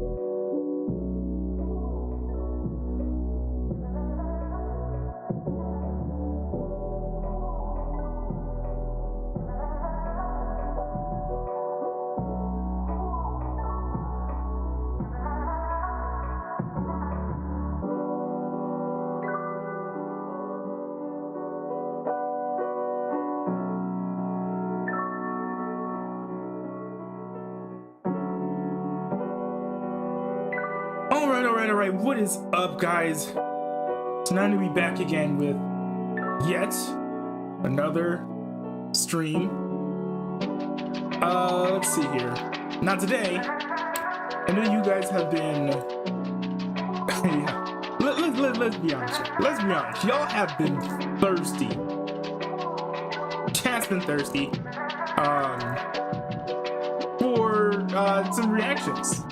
All right. What is up, guys? It's nice to be back again with yet another stream. Let's see here. Now today, I know you guys have been. Yeah. Let's be honest. Let's be honest. Y'all have been thirsty. Chat's been thirsty. For some reactions.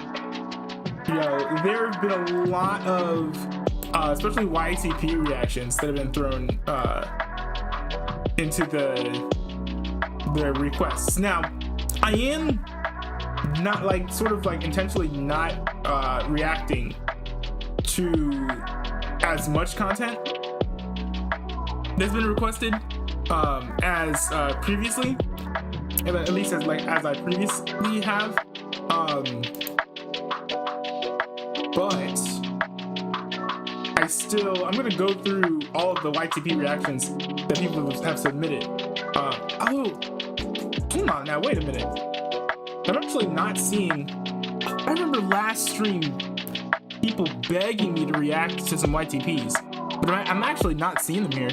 You know, there have been a lot of, especially YTP reactions that have been thrown into the requests. Now, I am not intentionally not reacting to as much content that's been requested as previously, at least as I previously have. But I'm gonna go through all of the YTP reactions that people have submitted. Hold on now, wait a minute. I'm actually not seeing. I remember last stream people begging me to react to some YTPs, but I'm actually not seeing them here.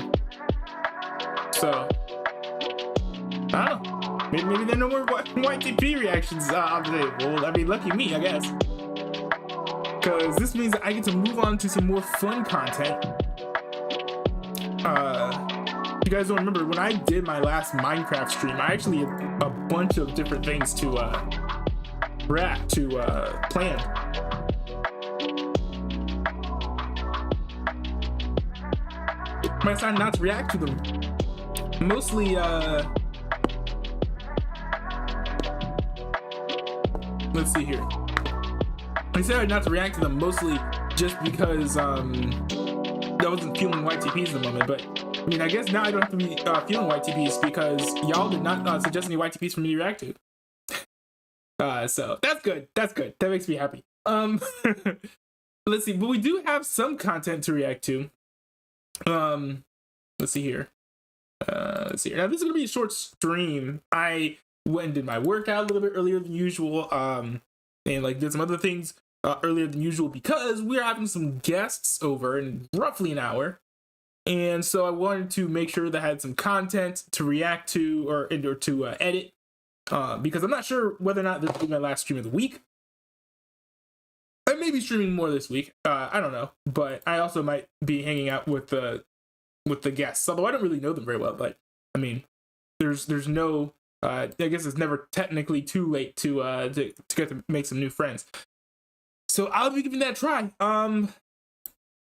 So I don't know. Maybe there are no more YTP reactions on today. Well, I mean, lucky me, I guess. Because this means that I get to move on to some more fun content. If you guys don't remember, when I did my last Minecraft stream, I actually had a bunch of different things to plan. But I decided not to react to them. Mostly, let's see here. I decided not to react to them mostly just because I wasn't feeling YTPs at the moment. But I mean, I guess now I don't have to be feeling YTPs because y'all did not suggest any YTPs for me to react to. So that's good. That's good. That makes me happy. Let's see. But we do have some content to react to. Let's see here. Now this is gonna be a short stream. I went and did my workout a little bit earlier than usual. And did some other things earlier than usual because we're having some guests over in roughly an hour. And so I wanted to make sure that I had some content to react to or to edit because I'm not sure whether or not this will be my last stream of the week. I may be streaming more this week. I don't know, but I also might be hanging out with the guests, although I don't really know them very well. But I mean, there's no. I guess it's never technically too late to get to make some new friends. So I'll be giving that a try.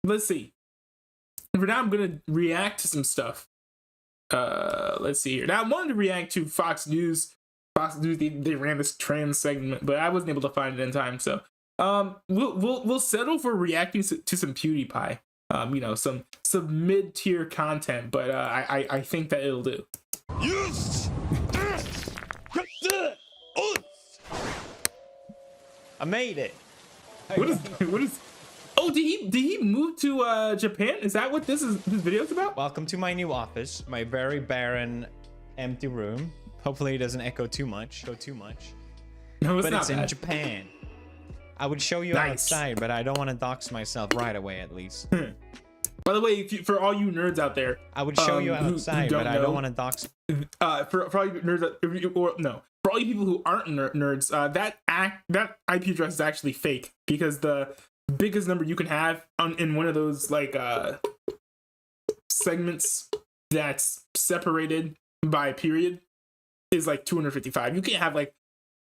Let's see. For now, I'm gonna react to some stuff. Let's see here. Now I wanted to react to Fox News. Fox News they ran this trans segment, but I wasn't able to find it in time. So we'll settle for reacting to some PewDiePie. Some mid-tier content, but I think that it'll do. Yes! I made it. What is oh, did he move to Japan? Is that what this video's about? Welcome to my new office, my very barren, empty room. Hopefully it doesn't echo too much. No, but not it's bad. in Japan. I would show you outside, but I don't want to dox myself right away, at least. By the way, for all you nerds out there, I would show you outside, but I don't want to dox. For all you nerds, for all you people who aren't nerds, that IP address is actually fake because the biggest number you can have in one of those segments that's separated by a period is 255. You can't have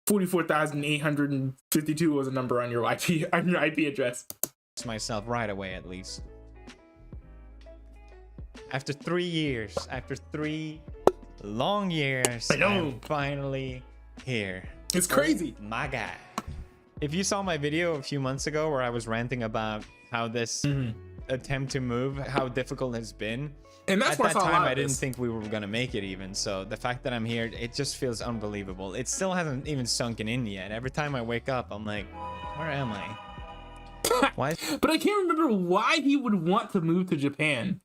44,852 as a number on your IP address. Myself right away, at least. After 3 years, after 3 long years, I know. I'm finally here. It's crazy. Oh, my guy. If you saw my video a few months ago where I was ranting about how this attempt to move, how difficult it's been, And that's at where that I saw a time lot I of didn't this. think we were gonna make it even. So the fact that I'm here, it just feels unbelievable. It still hasn't even sunken in yet. Every time I wake up, I'm like, where am I? Why? But I can't remember why he would want to move to Japan.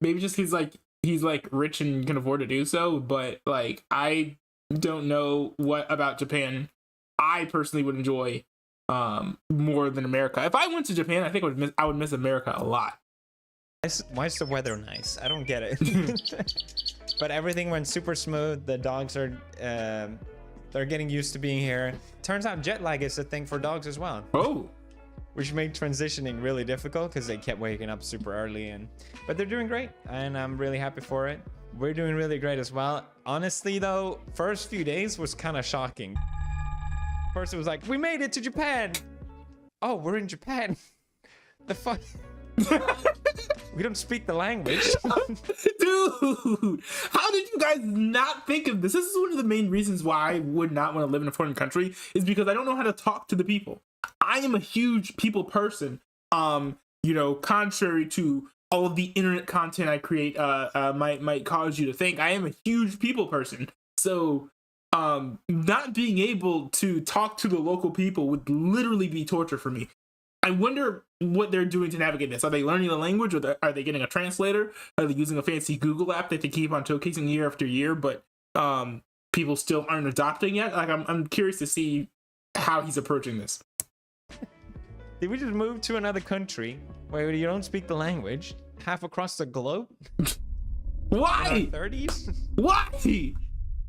Maybe just he's like rich and can afford to do so. But like, I don't know what about Japan I personally would enjoy more than America. If I went to Japan, I think I would miss America a lot. Why is the weather nice? I don't get it. But everything went super smooth. The dogs are they're getting used to being here. Turns out jet lag is a thing for dogs as well. Oh. Which made transitioning really difficult because they kept waking up super early, but they're doing great and I'm really happy for it. We're doing really great as well. Honestly though, first few days was kind of shocking. First it was like, we made it to Japan. Oh, we're in Japan. The fuck? We don't speak the language. Dude, how did you guys not think of this? This is one of the main reasons why I would not want to live in a foreign country, is because I don't know how to talk to the people. I am a huge people person. Contrary to all of the internet content I create might cause you to think, I am a huge people person. So not being able to talk to the local people would literally be torture for me. I wonder what they're doing to navigate this. Are they learning the language, or are they getting a translator? Are they using a fancy Google app that they keep on showcasing year after year, but people still aren't adopting yet? Like, I'm curious to see how he's approaching this. Did we just move to another country where you don't speak the language, half across the globe? Why? In our 30s? Why?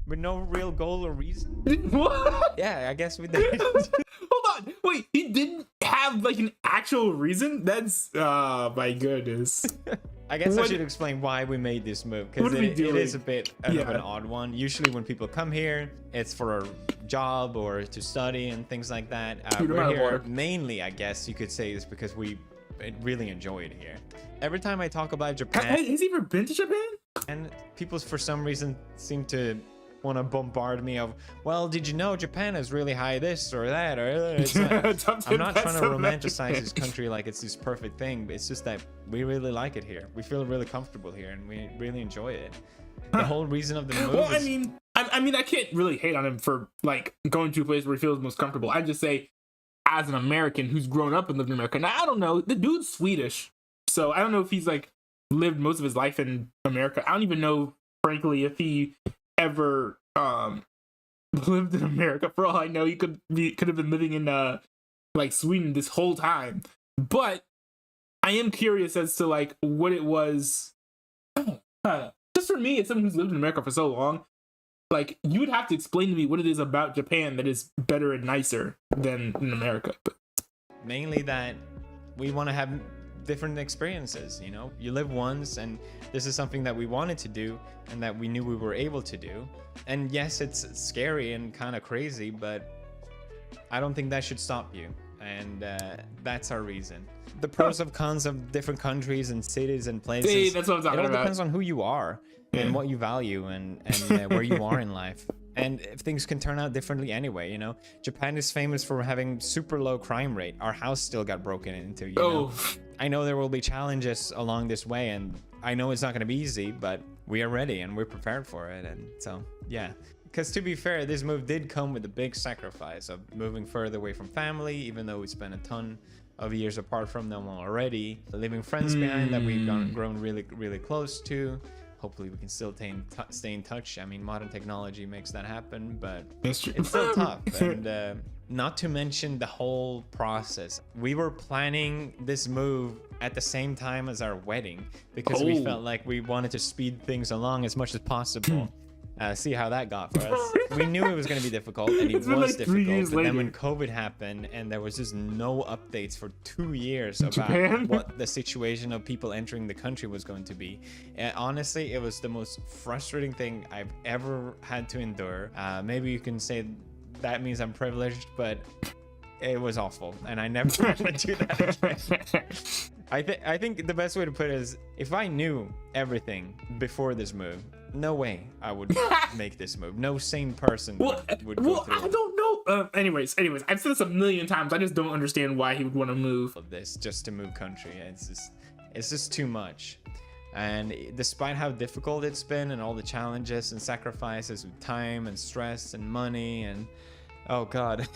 With no real goal or reason? What? Yeah, I guess we did. Hold on. Wait, he didn't have like an actual reason? That's my goodness. I guess I should explain why we made this move, because it is a bit of an odd one. Usually when people come here, it's for a job or to study and things like that. We're here mainly, I guess you could say, is because we really enjoy it here. Every time I talk about Japan, has he ever been to Japan? And people for some reason seem to want to bombard me of, well, did you know Japan is really high this or that, or it's not. I'm not trying to romanticize this country like it's this perfect thing. It's just that we really like it here. We feel really comfortable here and we really enjoy it. The whole reason of the move well, I mean I can't really hate on him for like going to a place where he feels most comfortable. I just say, as an American who's grown up and lived in America, now I don't know, the dude's Swedish, so I don't know if he's like lived most of his life in America. I don't even know, frankly, if he ever lived in America. For all I know, he could have been living in like Sweden this whole time. But I am curious as to like what it was. Just for me, as someone who's lived in America for so long, like, you would have to explain to me what it is about Japan that is better and nicer than in America. But mainly that we want to have different experiences. You live once, and this is something that we wanted to do and that we knew we were able to do. And yes, it's scary and kind of crazy, but I don't think that should stop you. And that's our reason. The pros and cons of different countries and cities and places. See, that's what I'm talking about. It all about. Depends on who you are and what you value and where you are in life. And if things can turn out differently anyway, Japan is famous for having super low crime rate. Our house still got broken into, know. I know there will be challenges along this way, and I know it's not going to be easy, but we are ready and we're prepared for it. And so, yeah. Because to be fair, this move did come with a big sacrifice of moving further away from family, even though we spent a ton of years apart from them already, leaving friends behind that we've grown really, really close to. Hopefully we can still stay in touch. I mean, modern technology makes that happen, but it's still tough. And not to mention the whole process. We were planning this move at the same time as our wedding because we felt like we wanted to speed things along as much as possible. See how that got for us. We knew it was going to be difficult, and it was like difficult. But then when COVID happened and there was just no updates for 2 years about what the situation of people entering the country was going to be, and honestly, it was the most frustrating thing I've ever had to endure. Maybe you can say that means I'm privileged, but it was awful, and I never want to do that again. I think the best way to put it is, if I knew everything before this move, no way I would make this move. No sane person would go through I don't know. anyways, I've said this a million times. I just don't understand why he would want to move. Of this just to move country. It's just too much. And despite how difficult it's been and all the challenges and sacrifices with time and stress and money and oh god,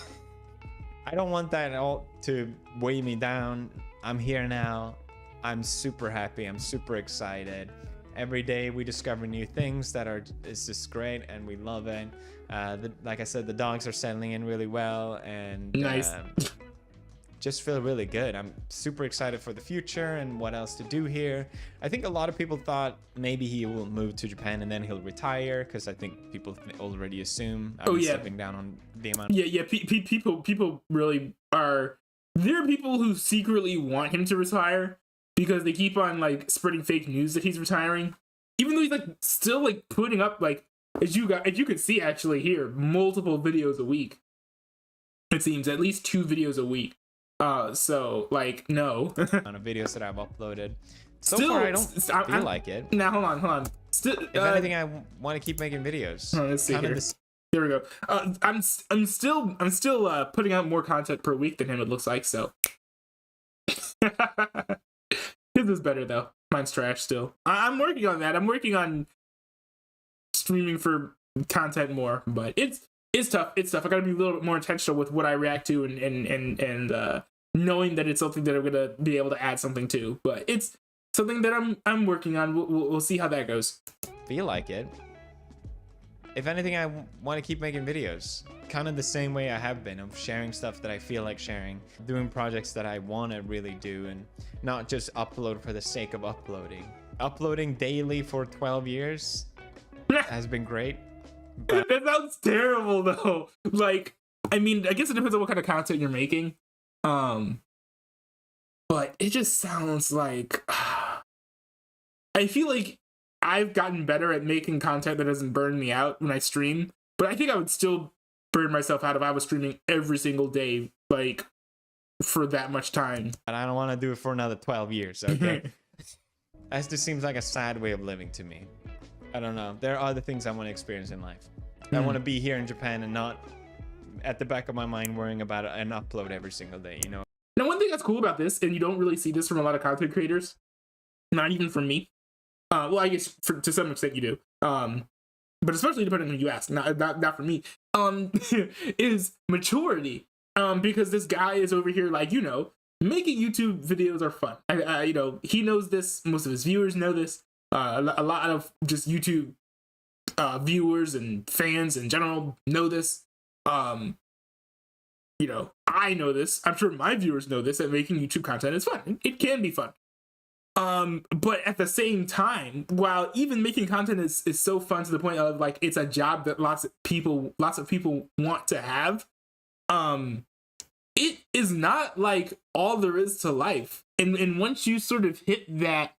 I don't want that all to weigh me down. I'm here now. I'm super happy. I'm super excited. Every day we discover new things that are, it's just great and we love it. Like I said, the dogs are settling in really well and Nice. Just feel really good. I'm super excited for the future and what else to do here. I think a lot of people thought maybe he will move to Japan and then he'll retire, because I think people already assume I'm stepping down on the amount. People really are. There are people who secretly want him to retire because they keep on like spreading fake news that he's retiring, even though he's like still like putting up like as you can see actually here multiple videos a week. It seems at least 2 videos a week. So like no. On of videos that I've uploaded. So far, I don't feel like it. Now hold on. Still, if anything, I want to keep making videos. Let's see here. There we go. I'm still putting out more content per week than him. It looks like so. His is better though. Mine's trash still. I'm working on that. I'm working on streaming for content more, but it's tough. It's tough. I gotta be a little bit more intentional with what I react to and knowing that it's something that I'm gonna be able to add something to. But it's something that I'm working on. We'll see how that goes. Feel like it. If anything, I want to keep making videos, kind of the same way I have been, of sharing stuff that I feel like sharing, doing projects that I want to really do, and not just upload for the sake of uploading. Uploading daily for 12 years has been great. But that sounds terrible though. Like, I mean, I guess it depends on what kind of content you're making. But it just sounds like I feel like I've gotten better at making content that doesn't burn me out when I stream, but I think I would still burn myself out if I was streaming every single day, like for that much time. And I don't want to do it for another 12 years, okay? That just seems like a sad way of living to me. I don't know. There are other things I want to experience in life. I want to be here in Japan and not at the back of my mind worrying about an upload every single day, you know? Now, one thing that's cool about this, and you don't really see this from a lot of content creators, not even from me. Well, I guess to some extent you do. But especially depending on who you ask, not for me. Is maturity. Because this guy is over here, like, you know, making YouTube videos are fun. You know, he knows this. Most of his viewers know this. A lot of just YouTube viewers and fans in general know this. You know, I know this. I'm sure my viewers know this, that making YouTube content is fun. It can be fun. But at the same time, while even making content is so fun to the point of like it's a job that lots of people want to have, it is not like all there is to life. And once you sort of hit that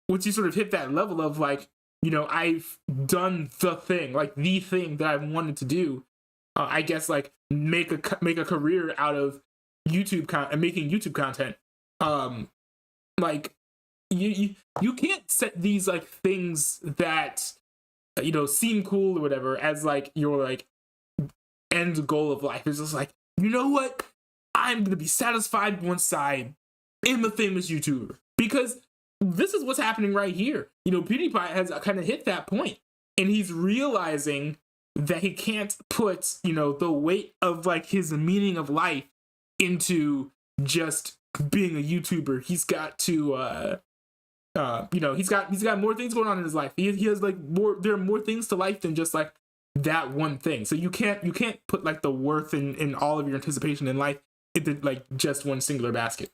level of like, you know, I've done the thing that I've wanted to do, I guess like make a career out of making YouTube content. Like you can't set these like things that, you know, seem cool or whatever as like your like end goal of life. It's just like, you know what? I'm gonna be satisfied once I am a famous YouTuber, because this is what's happening right here. You know, PewDiePie has kind of hit that point, and he's realizing that he can't put, you know, the weight of like his meaning of life into just being a YouTuber. He's got to you know, he's got more things going on in his life. He has like there are more things to life than just like that one thing. So you can't put like the worth in all of your anticipation in life into like just one singular basket.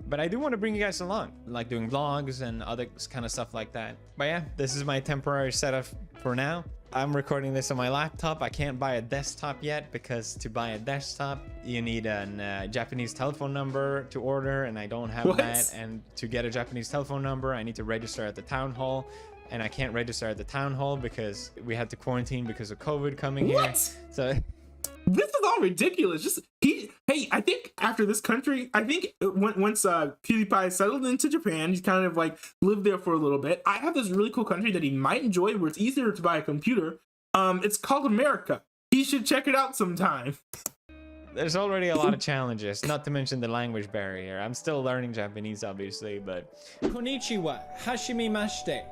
But I do want to bring you guys along, like doing vlogs and other kind of stuff like that. But yeah, this is my temporary setup for now. I'm recording this on my laptop. I can't buy a desktop yet, because to buy a desktop, you need a Japanese telephone number to order, and I don't have that. And to get a Japanese telephone number, I need to register at the town hall, and I can't register at the town hall because we had to quarantine because of COVID coming here. So this is all ridiculous. I think after this country, I think once PewDiePie settled into Japan, he's kind of like lived there for a little bit. I have this really cool country that he might enjoy where it's easier to buy a computer. It's called America. he should check it out sometime. There's already a lot of challenges, not to mention the language barrier. I'm still learning Japanese, obviously, but... Konnichiwa, hashimi mashite,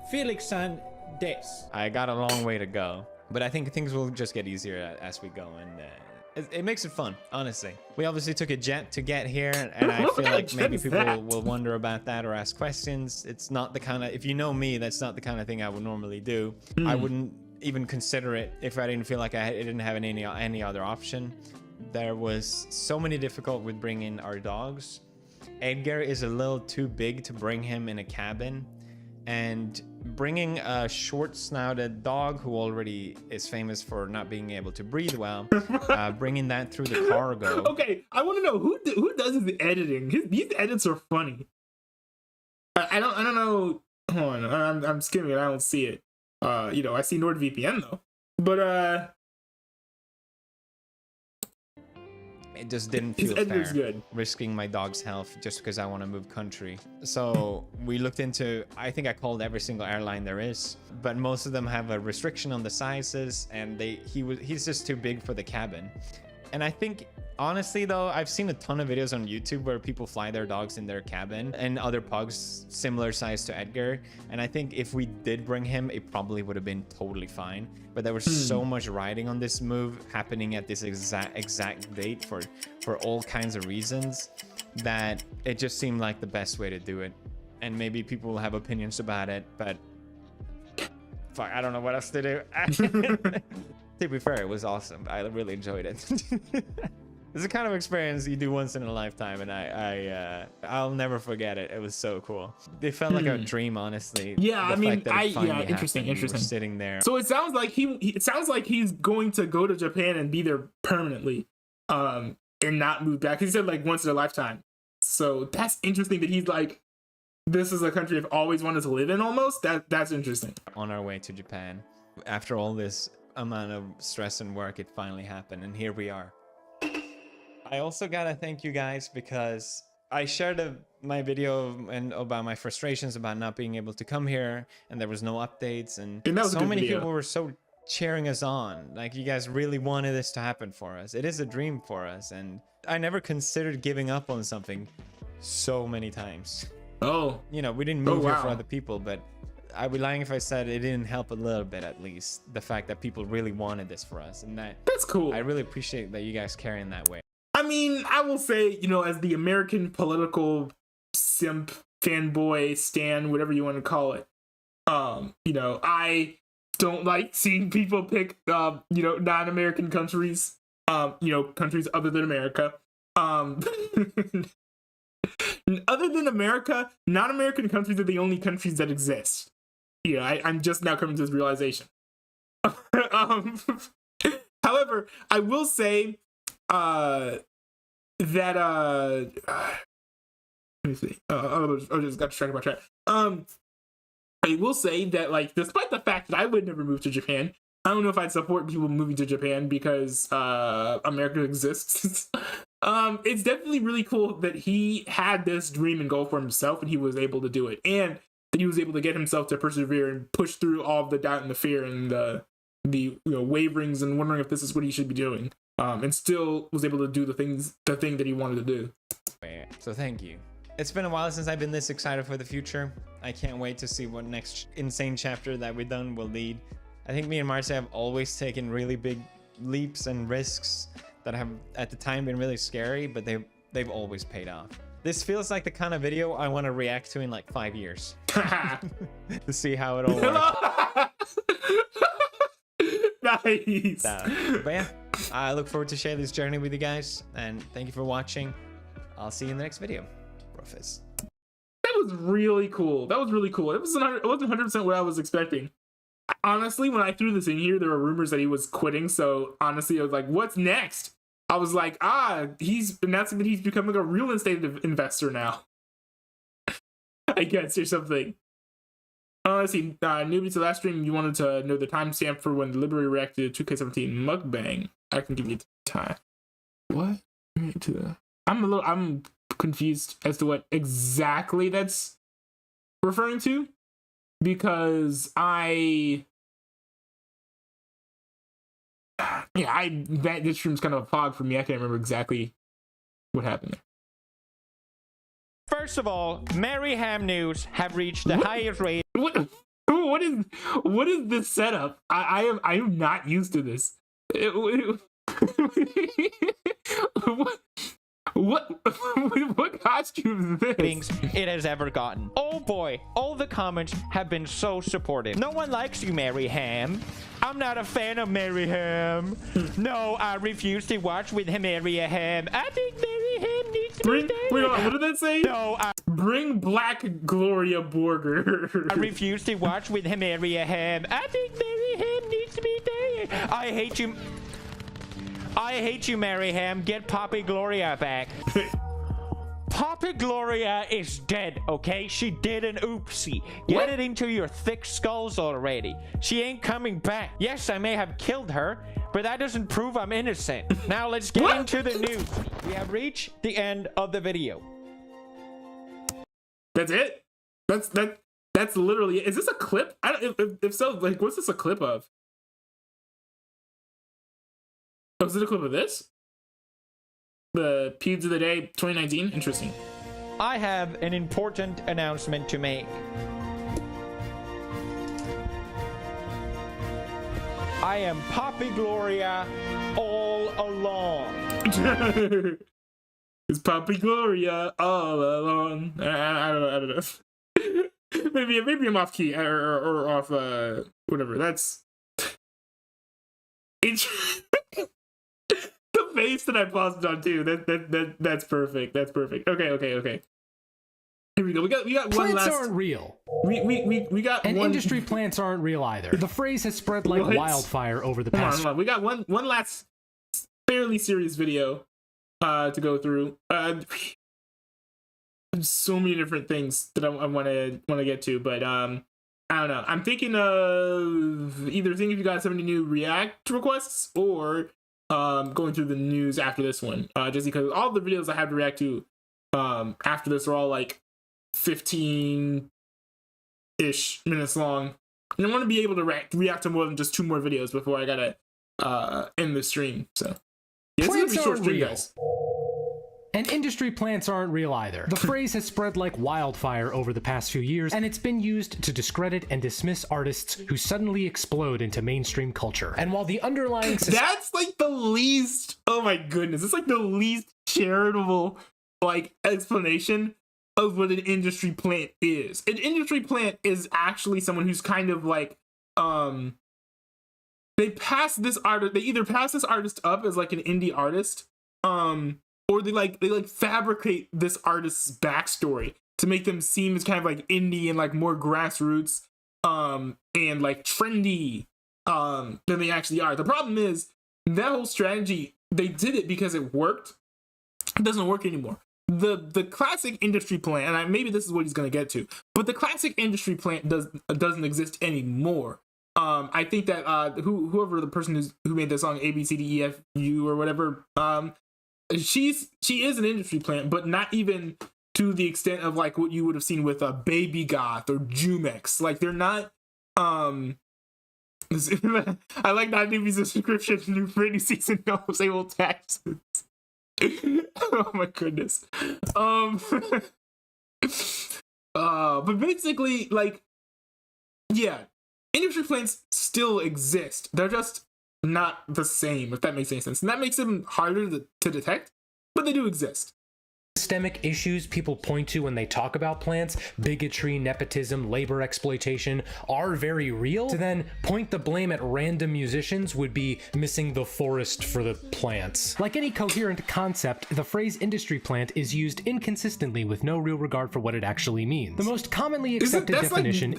Felix-san des. I got a long way to go, but I think things will just get easier as we go, and it makes it fun, honestly. We obviously took a jet to get here, and I feel like maybe people will wonder about that or ask questions. It's not the kind of... If you know me, that's not the kind of thing I would normally do. I wouldn't even consider it if I didn't feel like I didn't have any other option. There was so many difficult with bringing our dogs. Edgar is a little too big to bring him in a cabin, and bringing a short-snouted dog who already is famous for not being able to breathe well, bringing that through the cargo. Okay, I want to know who does his editing. These edits are funny. I don't know. Hold on, I'm skimming it. I don't see it. You know, I see NordVPN though, but it just didn't feel fair, good. risking my dog's health just because I want to move country. So we looked into, I think I called every single airline there is, but most of them have a restriction on the sizes, and he's just too big for the cabin. And I think, honestly though, I've seen a ton of videos on YouTube where people fly their dogs in their cabin and other pugs similar size to Edgar. And I think if we did bring him, it probably would have been totally fine. But there was so much riding on this move happening at this exact date for all kinds of reasons that it just seemed like the best way to do it. And maybe people will have opinions about it, but fuck, I don't know what else to do. To be fair, it was awesome. I really enjoyed it. It's the kind of experience you do once in a lifetime, and I'll never forget it. It was so cool. It felt like a dream, honestly. Yeah, I mean, interesting. Sitting there. So it sounds like he's going to go to Japan and be there permanently, and not move back. He said like once in a lifetime. So that's interesting that he's like, this is a country I've always wanted to live in. Almost that's interesting. On our way to Japan, after all this amount of stress and work, it finally happened, and here we are. I also gotta thank you guys because I shared my video about my frustrations about not being able to come here, and there was no updates, and so many people were so cheering us on. Like, you guys really wanted this to happen for us. It is a dream for us, and I never considered giving up on something so many times. Oh, you know, we didn't move here for other people, but I'd be lying if I said it didn't help a little bit, at least. The fact that people really wanted this for us, and that's cool. I really appreciate that you guys carrying that way. I mean, I will say, you know, as the American political simp, fanboy, stan, whatever you want to call it, you know, I don't like seeing people pick, you know, non-American countries, you know, countries other than America. Other than America, non-American countries are the only countries that exist. You know, I'm just now coming to this realization. However, I will say, that let me see. I just got distracted by chat. I will say that, like, despite the fact that I would never move to Japan, I don't know if I'd support people moving to Japan because America exists. It's definitely really cool that he had this dream and goal for himself, and he was able to do it, and that he was able to get himself to persevere and push through all of the doubt and the fear and the you know, waverings and wondering if this is what he should be doing. And still was able to do the thing that he wanted to do. So thank you. It's been a while since I've been this excited for the future. I can't wait to see what next insane chapter that we've done will lead. I think me and Marcy have always taken really big leaps and risks that have at the time been really scary, but they've always paid off. This feels like the kind of video I want to react to in like 5 years. To see how it all works. Nice. But yeah, I look forward to sharing this journey with you guys, and thank you for watching. I'll see you in the next video. Rufus. That was really cool. It wasn't 100% what I was expecting. Honestly, when I threw this in here, there were rumors that he was quitting. So honestly, I was like, what's next? I was like, he's announcing that he's becoming a real estate investor now. I guess, or something. Let's see, newbie to last stream, you wanted to know the timestamp for when the Liberty reacted to 2K17 mukbang. I can give you the time. What? I'm confused as to what exactly that's referring to, because Yeah, this stream's kind of a fog for me. I can't remember exactly what happened there. First of all, Mary Ham News have reached the highest rate. What is this setup? I am not used to this. What costume is this? It has ever gotten. Oh boy, all the comments have been so supportive. No one likes you, Mary Ham. I'm not a fan of Mary Ham. No, I refuse to watch with Mary Ham. I think Mary Ham needs to be dead. Wait, what did that say? No, bring Black Gloria Borger. I refuse to watch with Mary Ham. I think Mary Ham needs to be dead. I hate you. I hate you, Mary Ham. Get Poppy Gloria back. Poppy Gloria is dead, okay? She did an oopsie. Get it into your thick skulls already. She ain't coming back. Yes, I may have killed her, but that doesn't prove I'm innocent. Now let's get into the news. We have reached the end of the video. That's it? That's literally it. Is this a clip? I don't, if so, like, what's this a clip of? Oh, is it a clip of this? The Pubes of the Day 2019? Interesting. I have an important announcement to make. I am Poppy Gloria all along. It's Poppy Gloria all along. I don't know. maybe I'm off key or off whatever. That's the face that I paused on too. That's perfect. That's perfect. Okay. Here we go. We got one plants last. Plants aren't real. We got and one. Industry plants aren't real either. The phrase has spread like wildfire over the past. Hold on. We got one last fairly serious video to go through. So many different things that I want to get to, but I don't know. I'm thinking of either seeing if you guys have any new React requests or going through the news after this one. Just because all the videos I have to react to after this are all like 15-ish minutes long. And I want to be able to react to more than just 2 more videos before I gotta end the stream. So yeah, it's gonna be short stream, guys. And industry plants aren't real either. The phrase has spread like wildfire over the past few years, and it's been used to discredit and dismiss artists who suddenly explode into mainstream culture. And while the underlying... That's like the least... Oh my goodness. It's like the least charitable like explanation of what an industry plant is. An industry plant is actually someone who's kind of like... They pass this artist... They either pass this artist up as like an indie artist, or they fabricate this artist's backstory to make them seem as kind of like indie and like more grassroots and like trendy than they actually are. The problem is that whole strategy, they did it because it worked. It doesn't work anymore. The classic industry plant, and maybe this is what he's gonna get to, but the classic industry plant doesn't exist anymore. I think that whoever the person who made the song ABCDEFU or whatever, she is an industry plant, but not even to the extent of like what you would have seen with Baby Goth or Jumex. Like they're not I like not giving a subscription for any season no same taxes. Oh my goodness. But basically, like, yeah, industry plants still exist. They're just not the same, if that makes any sense. And that makes them harder to detect, but they do exist. Systemic issues people point to when they talk about plants, bigotry, nepotism, labor exploitation, are very real. To then point the blame at random musicians would be missing the forest for the plants. Like any coherent concept, the phrase industry plant is used inconsistently with no real regard for what it actually means. The most commonly accepted definition...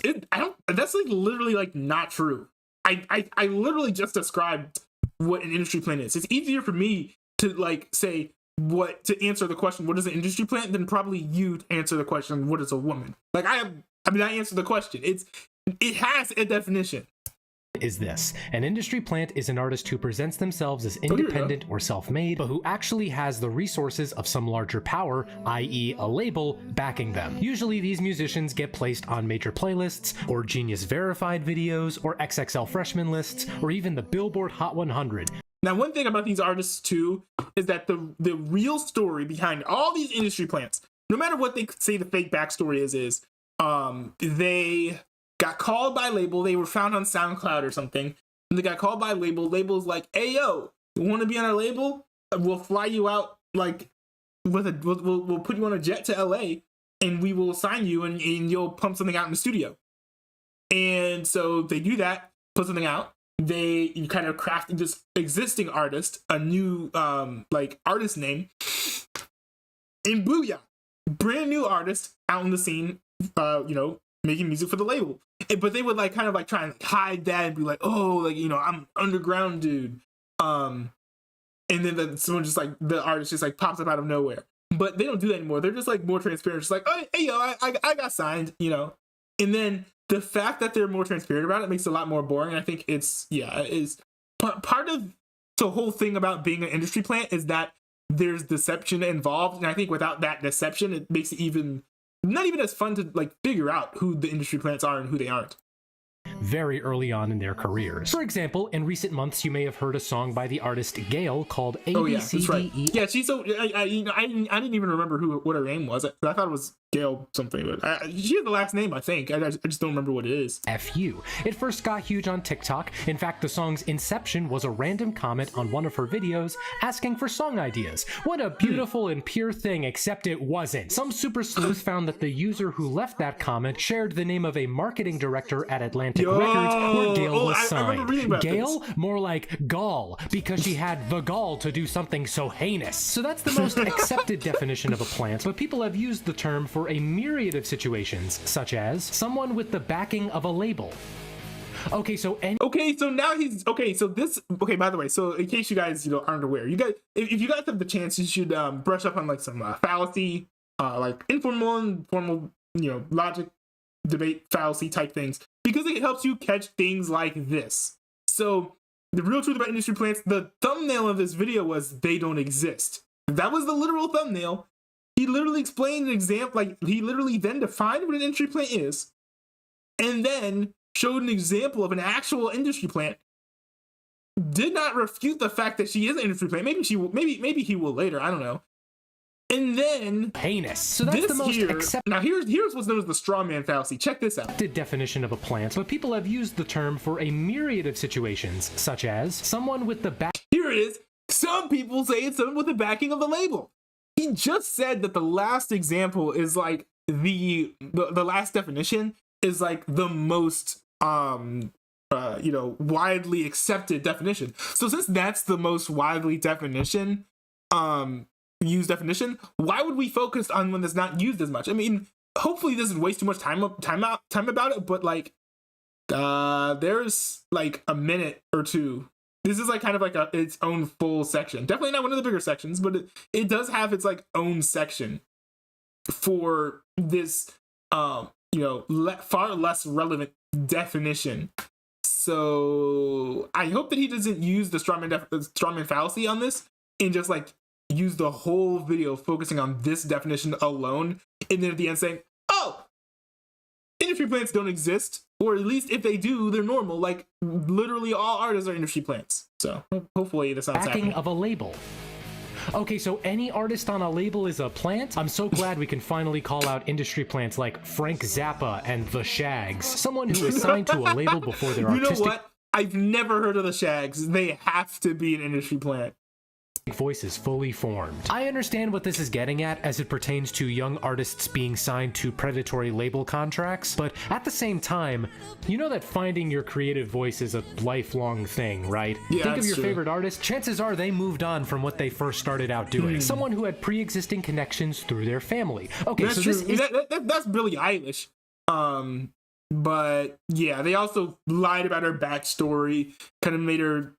That's like literally like not true. I literally just described what an industry plant is. It's easier for me to like say to answer the question, what is an industry plant, than probably you to answer the question, what is a woman? Like I answered the question. It has a definition. Is this. An industry plant is an artist who presents themselves as independent or self-made, but who actually has the resources of some larger power, i.e. a label, backing them. Usually these musicians get placed on major playlists, or Genius Verified videos, or XXL Freshman lists, or even the Billboard Hot 100. Now, one thing about these artists too is that the real story behind all these industry plants, no matter what they say the fake backstory is they got called by label. They were found on SoundCloud or something, and they got called by label. Label's like, "Hey, yo, you want to be on our label? We'll fly you out like we'll put you on a jet to LA, and we will sign you, and you'll pump something out in the studio." And so they do that, put something out. You kind of crafted this existing artist a new like artist name, and booyah, brand new artist out in the scene, making music for the label. But they would like kind of like try and hide that and be like, "Oh, like, I'm underground dude." And then someone just like the artist just like pops up out of nowhere. But they don't do that anymore. They're just like more transparent. Just like, "Oh, hey, yo, I got signed," And then the fact that they're more transparent about it makes it a lot more boring. I think it's part of the whole thing about being an industry plant is that there's deception involved. And I think without that deception, it makes it not even as fun to like figure out who the industry plants are and who they aren't. Very early on in their careers. For example, in recent months, you may have heard a song by the artist Gayle called ABCDE. Oh, yeah, that's right. Yeah, she's so I didn't even remember what her name was. I thought it was Gayle something, but she had the last name, I think. I just don't remember what it is. FU. It first got huge on TikTok. In fact, the song's inception was a random comment on one of her videos asking for song ideas. What a beautiful and pure thing, except it wasn't. Some super sleuth found that the user who left that comment shared the name of a marketing director at Atlantic Records where Gayle was signed. I remember reading about Gayle, this. more like gall, because she had the gall to do something so heinous. So that's the most accepted definition of a plant, but people have used the term for a myriad of situations, such as someone with the backing of a label. By the way, so in case you guys aren't aware, if you guys have the chance, you should brush up on like some fallacy, like informal and formal, logic, debate, fallacy type things, because it helps you catch things like this. So the real truth about industry plants, the thumbnail of this video was "they don't exist." That was the literal thumbnail. He literally explained an example, like he literally then defined what an industry plant is, and then showed an example of an actual industry plant. Did not refute the fact that she is an industry plant. Maybe he will later. I don't know. And then heinous. So that's the most accepted. Now here's what's known as the straw man fallacy. Check this out. Definition of a plant, but people have used the term for a myriad of situations, such as someone with the back. Here it is. Some people say it's someone with the backing of the label. He just said that the last example is like the last definition is like the most widely accepted definition. So since that's the most widely used definition, why would we focus on one that's not used as much? I mean, hopefully this doesn't waste too much time about it, but like there's like a minute or two. This is like kind of like its own full section. Definitely not one of the bigger sections, but it does have its like own section for this far less relevant definition. So I hope that he doesn't use the strawman fallacy on this and just like use the whole video focusing on this definition alone, and then at the end saying, "Oh, industry plants don't exist, or at least if they do, they're normal. Like literally all artists are industry plants." So hopefully this sounds backing of a label. Okay, so any artist on a label is a plant? I'm so glad we can finally call out industry plants like Frank Zappa and The Shags. Someone who is signed to a label before their artistic... You know what? I've never heard of The Shags. They have to be an industry plant. Voice is fully formed. I understand what this is getting at as it pertains to young artists being signed to predatory label contracts, but at the same time, you know that finding your creative voice is a lifelong thing, right? Yeah, think of your true. favorite artist, chances are they moved on from what they first started out doing. Someone who had pre-existing connections through their family. Okay, that's so true. this is... That's Billie Eilish. But yeah, they also lied about her backstory, kind of made her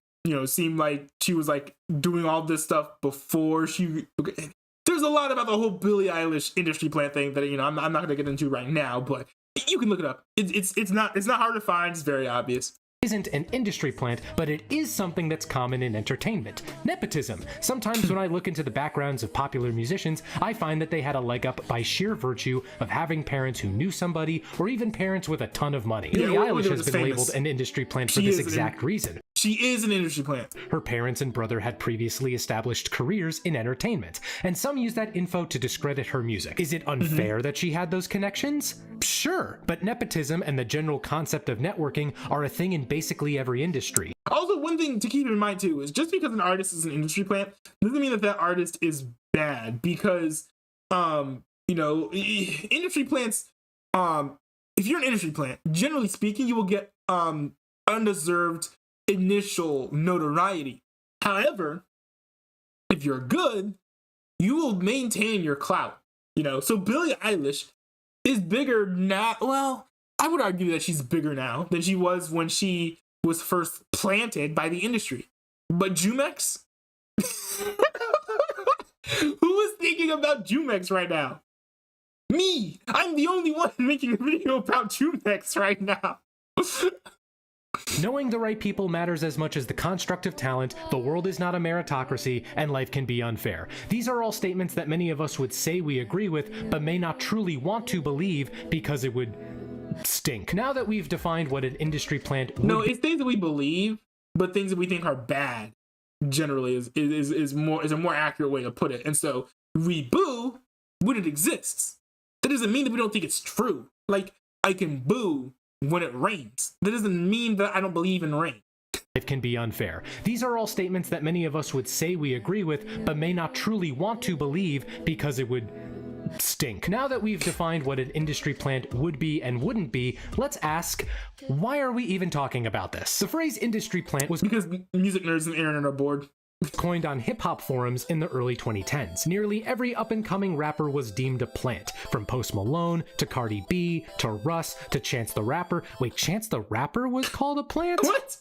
seem like she was like doing all this stuff before she. Okay. There's a lot about the whole Billie Eilish industry plant thing that I'm not going to get into right now, but you can look it up. It's not hard to find. It's very obvious. Isn't an industry plant, but it is something that's common in entertainment. Nepotism. Sometimes when I look into the backgrounds of popular musicians, I find that they had a leg up by sheer virtue of having parents who knew somebody, or even parents with a ton of money. Billie Eilish has been labeled an industry plant for this exact reason. She is an industry plant. Her parents and brother had previously established careers in entertainment, and some use that info to discredit her music. Is it unfair that she had those connections? Sure, but nepotism and the general concept of networking are a thing in basically every industry. Also, one thing to keep in mind too is just because an artist is an industry plant doesn't mean that that artist is bad, because industry plants, if you're an industry plant, generally speaking, you will get undeserved initial notoriety. However, if you're good, you will maintain your clout. So Billie Eilish is bigger now. Well, I would argue that she's bigger now than she was when she was first planted by the industry. But Jumex? Who is thinking about Jumex right now? Me! I'm the only one making a video about Jumex right now. Knowing the right people matters as much as the construct of talent. The world is not a meritocracy, and life can be unfair. These are all statements that many of us would say we agree with, but may not truly want to believe because it would stink. Now that we've defined what an industry plant would it's things that we believe, but things that we think are bad generally is a more accurate way to put it. And so we boo when it exists. That doesn't mean that we don't think it's true. Like, I can boo when it rains. That doesn't mean that I don't believe in rain. Life can be unfair. These are all statements that many of us would say we agree with, but may not truly want to believe because it would stink. Now that we've defined what an industry plant would be and wouldn't be, let's ask, why are we even talking about this? The phrase industry plant was Because music nerds and the internet are bored. coined on hip-hop forums in the early 2010s. Nearly every up-and-coming rapper was deemed a plant, from Post Malone to Cardi B to Russ to Chance the Rapper. Wait, Chance the Rapper was called a plant? What?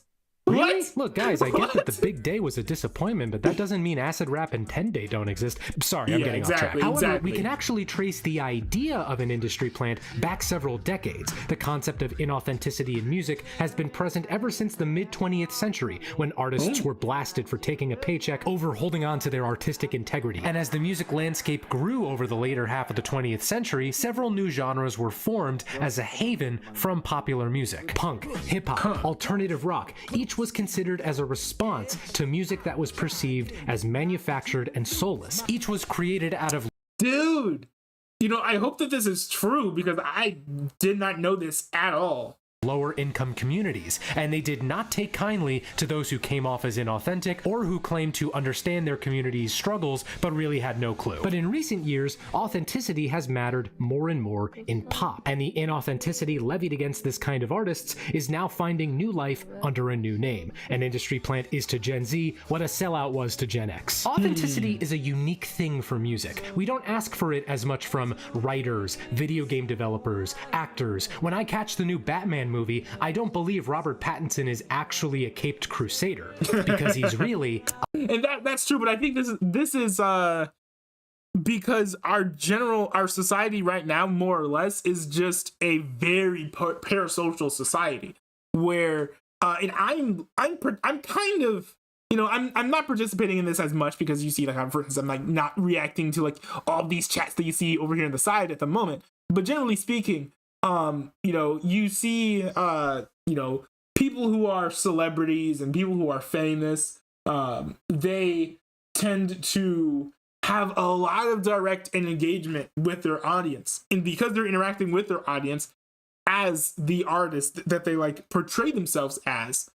Really? What? Look, guys, I get What? that the Big Day was a disappointment, but that doesn't mean Acid Rap and 10 Day don't exist. Sorry, I'm Yeah, getting exactly, off track. However, exactly. we can actually trace the idea of an industry plant back several decades. The concept of inauthenticity in music has been present ever since the mid-20th century, when artists were blasted for taking a paycheck over holding on to their artistic integrity. And as the music landscape grew over the later half of the 20th century, several new genres were formed as a haven from popular music. Punk, hip-hop, alternative rock, each was considered as a response to music that was perceived as manufactured and soulless. Each was created out of Dude, I hope that this is true, because I did not know this at all. lower income communities, and they did not take kindly to those who came off as inauthentic or who claimed to understand their community's struggles but really had no clue. But in recent years, authenticity has mattered more and more in pop, and the inauthenticity levied against this kind of artists is now finding new life under a new name. An industry plant is to Gen Z what a sellout was to Gen X. Authenticity is a unique thing for music. We don't ask for it as much from writers, video game developers, actors. When I catch the new Batman movie, I don't believe Robert Pattinson is actually a caped crusader, because he's really And that's true, but I think this is because our society right now, more or less, is just a very parasocial society where and I'm kind of, I'm not participating in this as much, because you see, like, for instance, I'm like not reacting to like all these chats that you see over here on the side at the moment. But generally speaking, you see, people who are celebrities and people who are famous, they tend to have a lot of direct engagement with their audience. And because they're interacting with their audience as the artist that they like portray themselves as,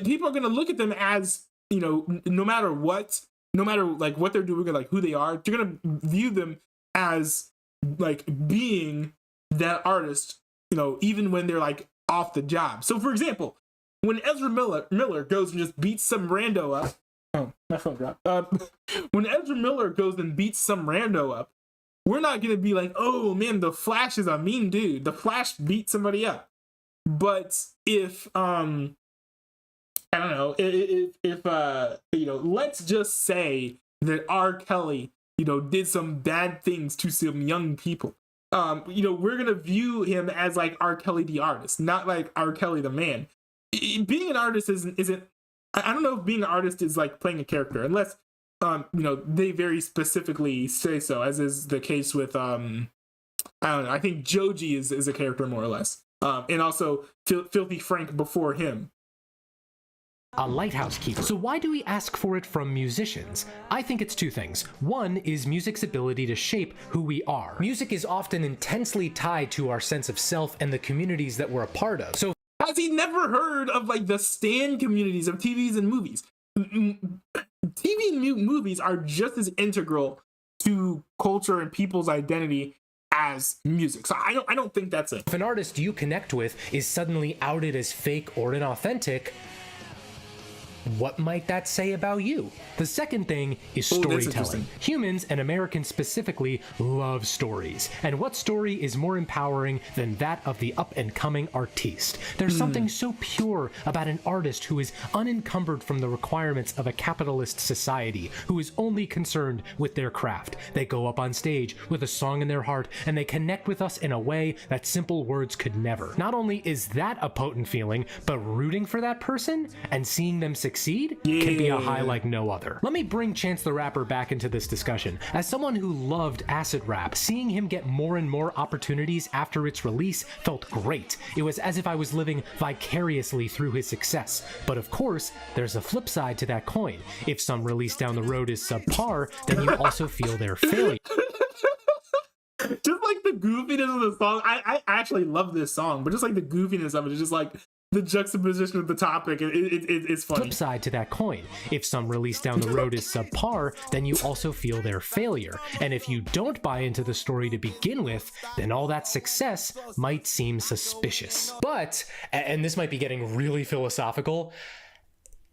people are going to look at them as, no matter like what they're doing or like who they are, they're going to view them as like being that artist, even when they're like off the job. So for example, when Ezra Miller goes and just beats some rando up, my phone dropped. When Ezra Miller goes and beats some rando up, we're not gonna be like, oh man, the Flash is a mean dude. The Flash beat somebody up. But if I don't know, if let's just say that R. Kelly, did some bad things to some young people. We're gonna view him as like R. Kelly the artist, not like R. Kelly the man. Being an artist isn't. I don't know if being an artist is like playing a character, unless they very specifically say so, as is the case with I don't know. I think Joji is a character more or less, and also Filthy Frank before him. a lighthouse keeper. So why do we ask for it from musicians? I think it's two things. One is music's ability to shape who we are. Music is often intensely tied to our sense of self and the communities that we're a part of. So has he never heard of like the stan communities of TVs and movies? TV and movies are just as integral to culture and people's identity as music. So I don't think that's it. If an artist you connect with is suddenly outed as fake or inauthentic, what might that say about you? The second thing is storytelling. Humans, and Americans specifically, love stories. And what story is more empowering than that of the up-and-coming artiste? There's something so pure about an artist who is unencumbered from the requirements of a capitalist society, who is only concerned with their craft. They go up on stage with a song in their heart, and they connect with us in a way that simple words could never. Not only is that a potent feeling, but rooting for that person and seeing them succeed can be a high like no other. Let me bring Chance the Rapper back into this discussion. As someone who loved acid rap, seeing him get more and more opportunities after its release felt great. It was as if I was living vicariously through his success. But of course, there's a flip side to that coin. If some release down the road is subpar, then you also feel their failure. Just like the goofiness of the song, I actually love this song, but just like the goofiness of it is just like the juxtaposition of the topic, it's funny. Flip side to that coin. If some release down the road is subpar, then you also feel their failure. And if you don't buy into the story to begin with, then all that success might seem suspicious. But, and this might be getting really philosophical,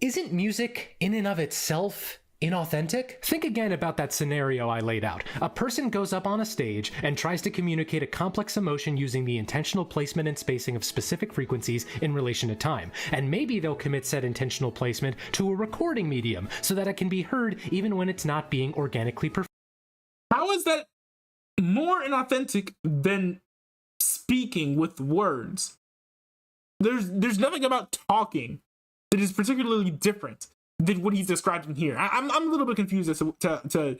isn't music in and of itself inauthentic? Think again about that scenario I laid out. A person goes up on a stage and tries to communicate a complex emotion using the intentional placement and spacing of specific frequencies in relation to time. And maybe they'll commit said intentional placement to a recording medium so that it can be heard even when it's not being organically performed. How is that more inauthentic than speaking with words? There's nothing about talking that is particularly different than what he's describing here. I'm a little bit confused as to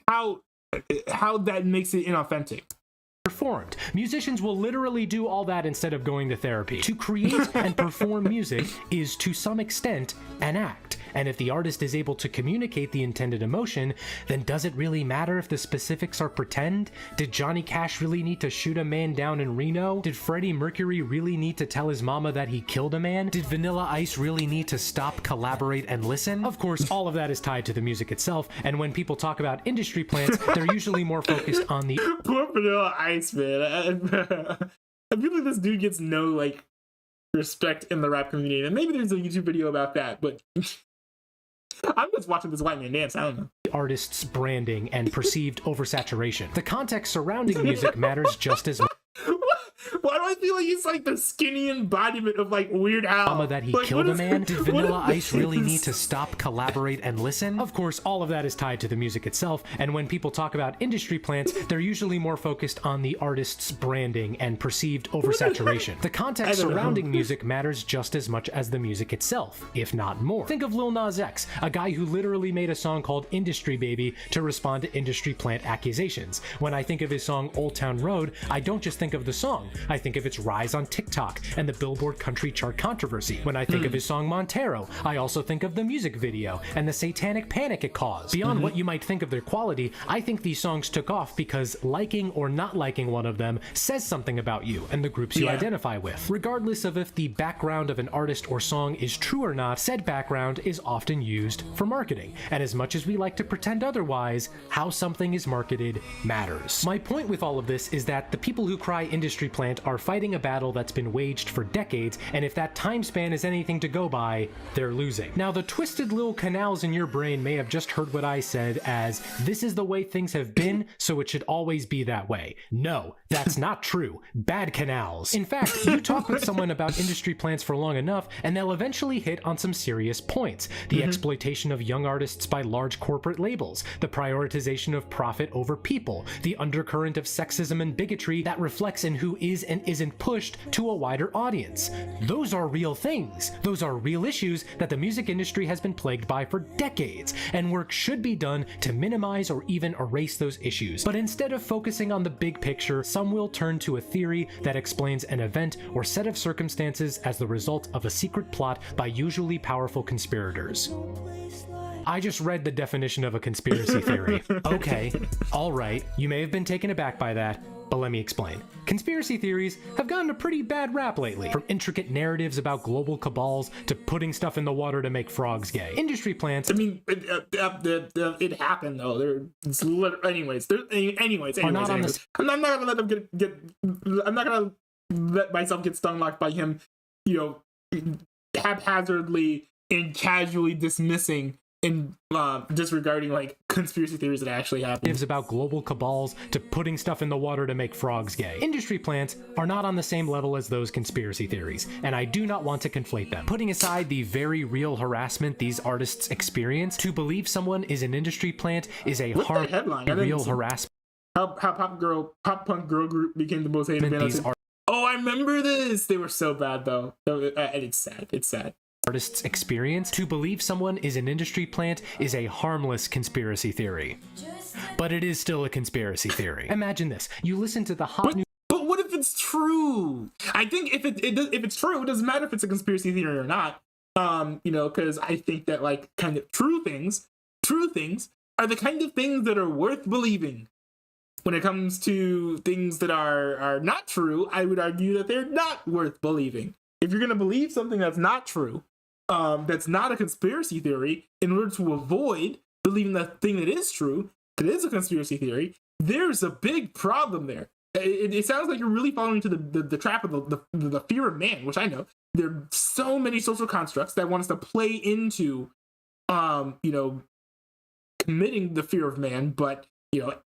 how that makes it inauthentic. Performed. Musicians will literally do all that instead of going to therapy. To create and perform music is to some extent an act. And if the artist is able to communicate the intended emotion, then does it really matter if the specifics are pretend? Did Johnny Cash really need to shoot a man down in Reno? Did Freddie Mercury really need to tell his mama that he killed a man? Did Vanilla Ice really need to stop, collaborate, and listen? Of course, all of that is tied to the music itself, and when people talk about industry plants, they're usually more focused on the... Poor Vanilla Ice, man. I feel like this dude gets no, like, respect in the rap community, and maybe there's a YouTube video about that, but... I'm just watching this white man dance. I don't know. Artist's branding and perceived oversaturation. The context surrounding music matters just as much. Why do I feel like he's like the skinny embodiment of like Weird Al? That he like, killed a man? Did Vanilla Ice really need to stop, collaborate, and listen? Of course, all of that is tied to the music itself, and when people talk about industry plants, they're usually more focused on the artist's branding and perceived oversaturation. The context surrounding music matters just as much as the music itself, if not more. Think of Lil Nas X, a guy who literally made a song called Industry Baby to respond to industry plant accusations. When I think of his song Old Town Road, I don't just think of the song. I think of its rise on TikTok and the Billboard country chart controversy. When I think of his song Montero, I also think of the music video and the satanic panic it caused. Beyond what you might think of their quality, I think these songs took off because liking or not liking one of them says something about you and the groups you identify with. Regardless of if the background of an artist or song is true or not, said background is often used for marketing. And as much as we like to pretend otherwise, how something is marketed matters. My point with all of this is that the people who cry industry plant are fighting a battle that's been waged for decades, and if that time span is anything to go by, they're losing. Now, the twisted little canals in your brain may have just heard what I said as, this is the way things have been, so it should always be that way. No, that's not true. Bad canals. In fact, you talk with someone about industry plants for long enough, and they'll eventually hit on some serious points. The exploitation of young artists by large corporate labels, the prioritization of profit over people, the undercurrent of sexism and bigotry that reflects in who is and isn't pushed to a wider audience. Those are real things. Those are real issues that the music industry has been plagued by for decades, and work should be done to minimize or even erase those issues. But instead of focusing on the big picture, some will turn to a theory that explains an event or set of circumstances as the result of a secret plot by usually powerful conspirators. I just read the definition of a conspiracy theory. Okay, alright, you may have been taken aback by that, but let me explain. Conspiracy theories have gotten a pretty bad rap lately, from intricate narratives about global cabals to putting stuff in the water to make frogs gay. Industry plants. I mean, it happened though. Anyways. I'm not gonna let them I'm not gonna let myself get stung locked by him, haphazardly and casually dismissing and disregarding like conspiracy theories that actually happen. About global cabals to putting stuff in the water to make frogs gay. Industry plants are not on the same level as those conspiracy theories, and I do not want to conflate them. Putting aside the very real harassment these artists experience, to believe someone is an industry plant is a real harassment. How pop punk girl group became the most hated band. Oh, I remember this. They were so bad though. It's sad. It's sad. Artists experience. To believe someone is an industry plant is a harmless conspiracy theory. But it is still a conspiracy theory. Imagine this. You listen to the hot news. But what if it's true? I think if it's true, it doesn't matter if it's a conspiracy theory or not. Because I think that like kind of true things are the kind of things that are worth believing. When it comes to things that are not true, I would argue that they're not worth believing. If you're going to believe something that's not true, that's not a conspiracy theory, in order to avoid believing the thing that is true, that is a conspiracy theory, there's a big problem there. It sounds like you're really falling into the trap of the fear of man, which I know. There are so many social constructs that want us to play into, committing the fear of man, but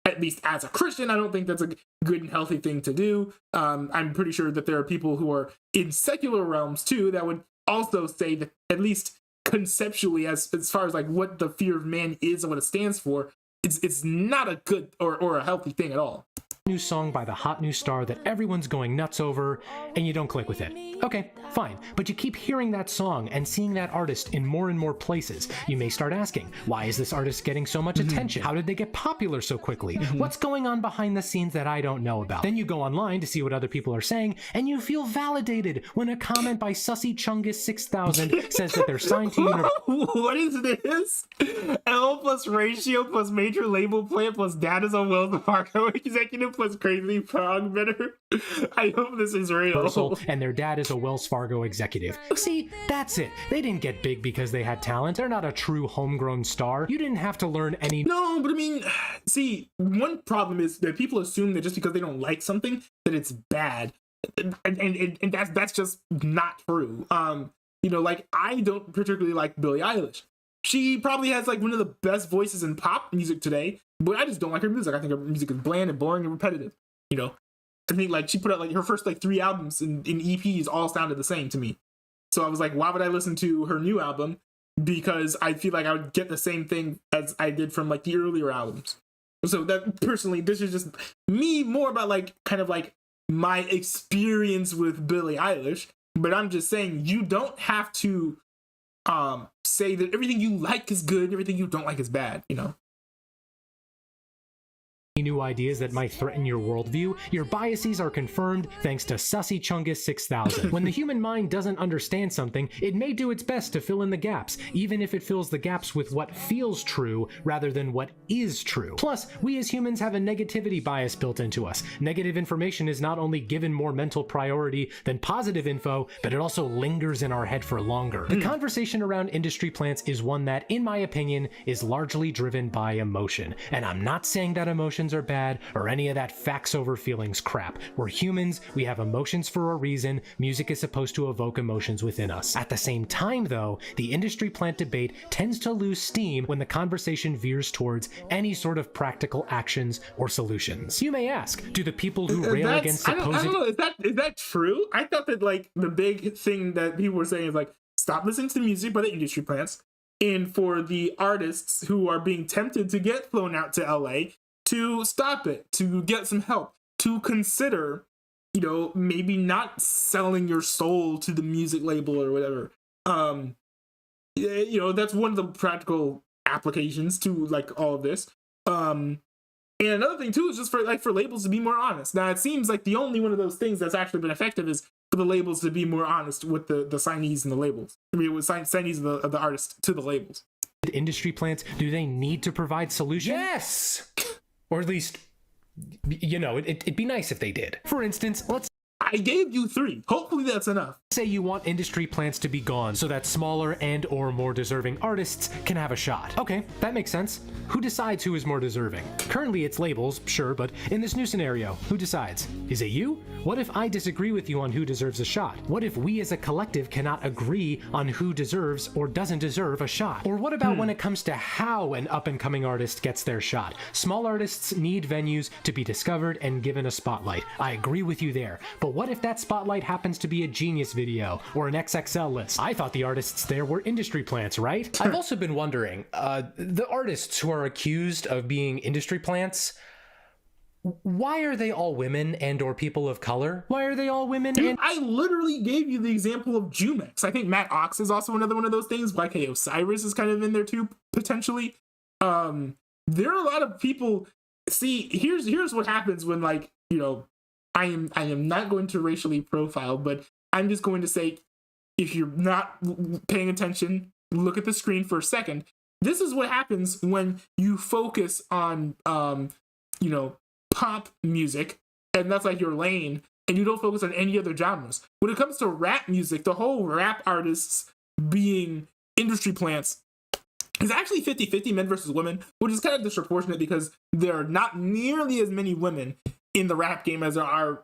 at least as a Christian, I don't think that's a good and healthy thing to do. I'm pretty sure that there are people who are in secular realms too that would also say that, at least conceptually, as far as like what the fear of man is and what it stands for, it's not a good or a healthy thing at all. New song by the hot new star that everyone's going nuts over, and you don't click with it. Okay, fine, but you keep hearing that song and seeing that artist in more and more places. You may start asking, why is this artist getting so much attention? How did they get popular so quickly? What's going on behind the scenes that I don't know about? Then you go online to see what other people are saying, and you feel validated when a comment by Sussy Chungus 6000 says that they're signed to What is this? L plus ratio plus major label plant plus data on Wells Fargo executive plus crazy prog better. I hope this is real. And their dad is a Wells Fargo executive. See, that's it. They didn't get big because they had talent. They're not a true homegrown star. You didn't have to learn any. No, but I mean, see, one problem is that people assume that just because they don't like something, that it's bad. And that's just not true. Like I don't particularly like Billie Eilish. She probably has like one of the best voices in pop music today, but I just don't like her music. I think her music is bland and boring and repetitive. I think like she put out like her first like 3 albums in EPs all sounded the same to me. So I was like, why would I listen to her new album? Because I feel like I would get the same thing as I did from like the earlier albums. So that personally, this is just me more about like kind of like my experience with Billie Eilish. But I'm just saying you don't have to say that everything you like is good, everything you don't like is bad, new ideas that might threaten your worldview. Your biases are confirmed thanks to Sussy Chungus 6000. When the human mind doesn't understand something, it may do its best to fill in the gaps, even if it fills the gaps with what feels true rather than what is true. Plus, we as humans have a negativity bias built into us. Negative information is not only given more mental priority than positive info, but it also lingers in our head for longer. The conversation around industry plants is one that, in my opinion, is largely driven by emotion. And I'm not saying that emotions are bad or any of that facts over feelings crap. We're humans, we have emotions for a reason. Music is supposed to evoke emotions within us. At the same time though, the industry plant debate tends to lose steam when the conversation veers towards any sort of practical actions or solutions. You may ask, do the people who rail against supposed... I don't know, is that true? I thought that like the big thing that people were saying is like, stop listening to the music by the industry plants, and for the artists who are being tempted to get flown out to LA to stop it, to get some help, to consider, you know, maybe not selling your soul to the music label or whatever. You know, that's one of the practical applications to like all of this. And another thing too is just for labels to be more honest. Now it seems like the only one of those things that's actually been effective is for the labels to be more honest with the signees and the labels. I mean, with signees of the artists to the labels. Industry plants, do they need to provide solutions? Yes! Or at least, you know, it'd be nice if they did. For instance, let's I gave you 3. Hopefully that's enough. say you want industry plants to be gone so that smaller and or more deserving artists can have a shot. Okay, that makes sense. Who decides who is more deserving? Currently it's labels, sure, but in this new scenario, who decides? Is it you? What if I disagree with you on who deserves a shot? What if we as a collective cannot agree on who deserves or doesn't deserve a shot? Or what about when it comes to how an up-and-coming artist gets their shot? Small artists need venues to be discovered and given a spotlight. I agree with you there. But what if that spotlight happens to be a Genius video or an XXL list? I thought the artists there were industry plants, right? I've also been wondering, the artists who are accused of being industry plants, why are they all women and or people of color? Why are they all women? Dude, I literally gave you the example of Jumex. I think Matt Ox is also another one of those things. YK Osiris is kind of in there too, potentially. There are a lot of people. See, here's what happens when, like, you know, I am not going to racially profile, but I'm just going to say, if you're not paying attention, look at the screen for a second. This is what happens when you focus on, you know, pop music, and that's like your lane, and you don't focus on any other genres. When it comes to rap music, the whole rap artists being industry plants is actually 50-50 men versus women, which is kind of disproportionate because there are not nearly as many women in the rap game as there are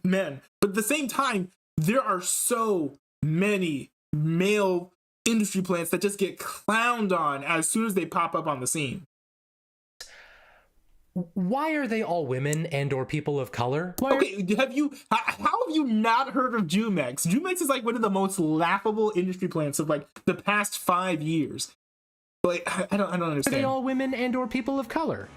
men. But at the same time, there are so many male industry plants that just get clowned on as soon as they pop up on the scene. Why are they all women and or people of color? Okay, how have you not heard of Jumex? Jumex is like one of the most laughable industry plants of like the past 5 years. Like, I don't understand. Are they all women and or people of color?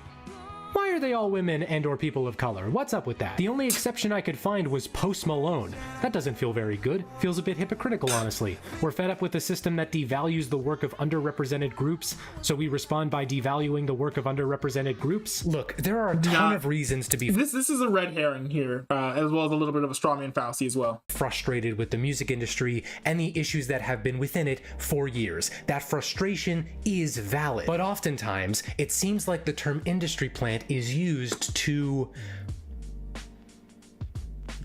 Why are they all women and or people of color? What's up with that? The only exception I could find was Post Malone. That doesn't feel very good. Feels a bit hypocritical, honestly. We're fed up with a system that devalues the work of underrepresented groups, so we respond by devaluing the work of underrepresented groups. Look, there are a ton of reasons to be This is a red herring here, as well as a little bit of a strawman fallacy as well. frustrated with the music industry and the issues that have been within it for years. That frustration is valid, but oftentimes it seems like the term industry plant is used to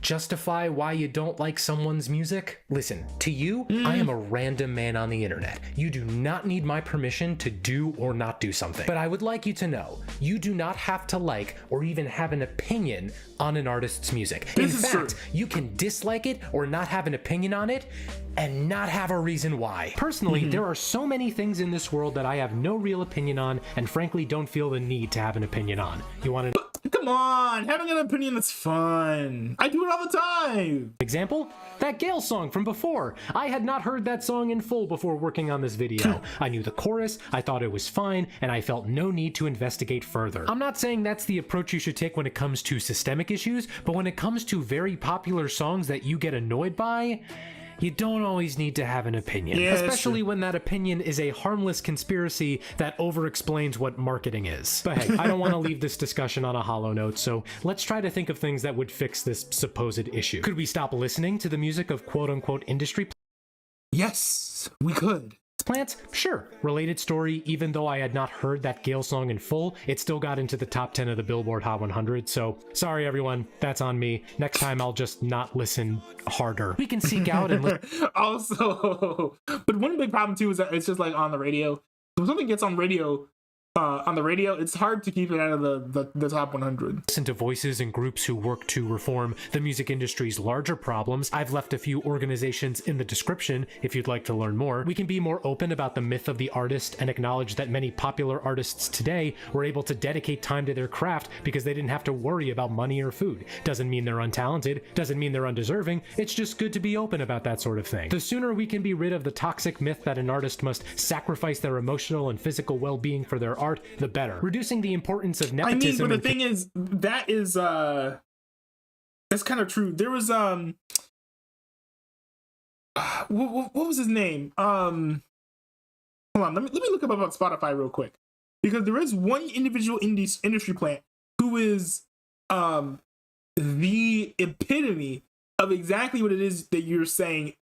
justify why you don't like someone's music. Listen, to you, I am a random man on the internet. You do not need my permission to do or not do something. But I would like you to know, you do not have to like or even have an opinion on an artist's music. In fact, you can dislike it or not have an opinion on it and not have a reason why. Personally, there are so many things in this world that I have no real opinion on and frankly don't feel the need to have an opinion on. You want to Come on, having an opinion is fun. I do it all the time. example? That Gale song from before. I had not heard that song in full before working on this video. I knew the chorus, I thought it was fine, and I felt no need to investigate further. I'm not saying that's the approach you should take when it comes to systemic issues, but when it comes to very popular songs that you get annoyed by, you don't always need to have an opinion, especially when that opinion is a harmless conspiracy that over-explains what marketing is. But hey, I don't want to leave this discussion on a hollow note, so let's try to think of things that would fix this supposed issue. Could we stop listening to the music of quote-unquote industry Yes, we could. plants? Sure. Related story, even though I had not heard that Gale song in full, it still got into the top 10 of the Billboard Hot 100, so sorry everyone, that's on me. Next time I'll just not listen harder. We can seek out and Also, but one big problem too is that it's just like on the radio. When something gets on the radio, it's hard to keep it out of the top 100. listen to voices and groups who work to reform the music industry's larger problems. I've left a few organizations in the description if you'd like to learn more. We can be more open about the myth of the artist and acknowledge that many popular artists today were able to dedicate time to their craft because they didn't have to worry about money or food. Doesn't mean they're untalented, doesn't mean they're undeserving, it's just good to be open about that sort of thing. The sooner we can be rid of the toxic myth that an artist must sacrifice their emotional and physical well-being for their art, the better. Reducing the importance of nepotism. I mean, but the thing is, that is That's kind of true. There was what was his name? Hold on, let me look him up on Spotify real quick, because there is one individual industry plant who is the epitome of exactly what it is that you're saying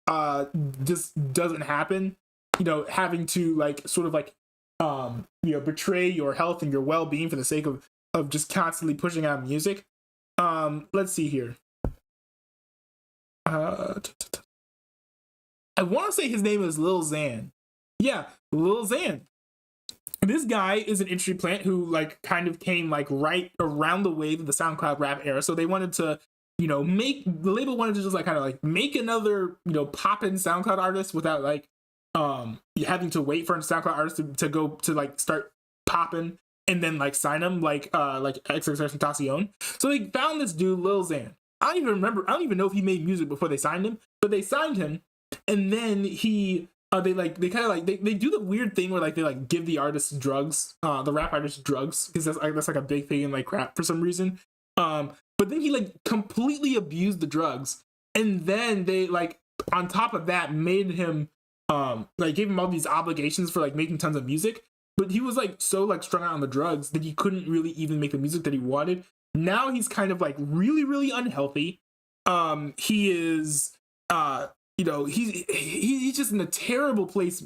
just doesn't happen. You know, having to like sort of like you know, betray your health and your well-being for the sake of just constantly pushing out music. Let's see here. I want to say his name is Lil Xan. Yeah, Lil Xan. This guy is an industry plant who like kind of came like right around the wave of the SoundCloud rap era. So they wanted to, you know, the label wanted to just like kind of like make another, you know, poppin' SoundCloud artist without like having to wait for a SoundCloud artist to go to like start popping and then like sign him like XXXTentacion. So they found this dude Lil Xan. I don't even know if he made music before they signed him, but they signed him, and then they do the weird thing where like they like give the artist drugs, the rap artist drugs, because that's like a big thing in like rap for some reason. But then he like completely abused the drugs, and then they like on top of that made him like gave him all these obligations for like making tons of music. But he was like so like strung out on the drugs that he couldn't really even make the music that he wanted. Now he's kind of like really, really unhealthy. He is you know, he's just in a terrible place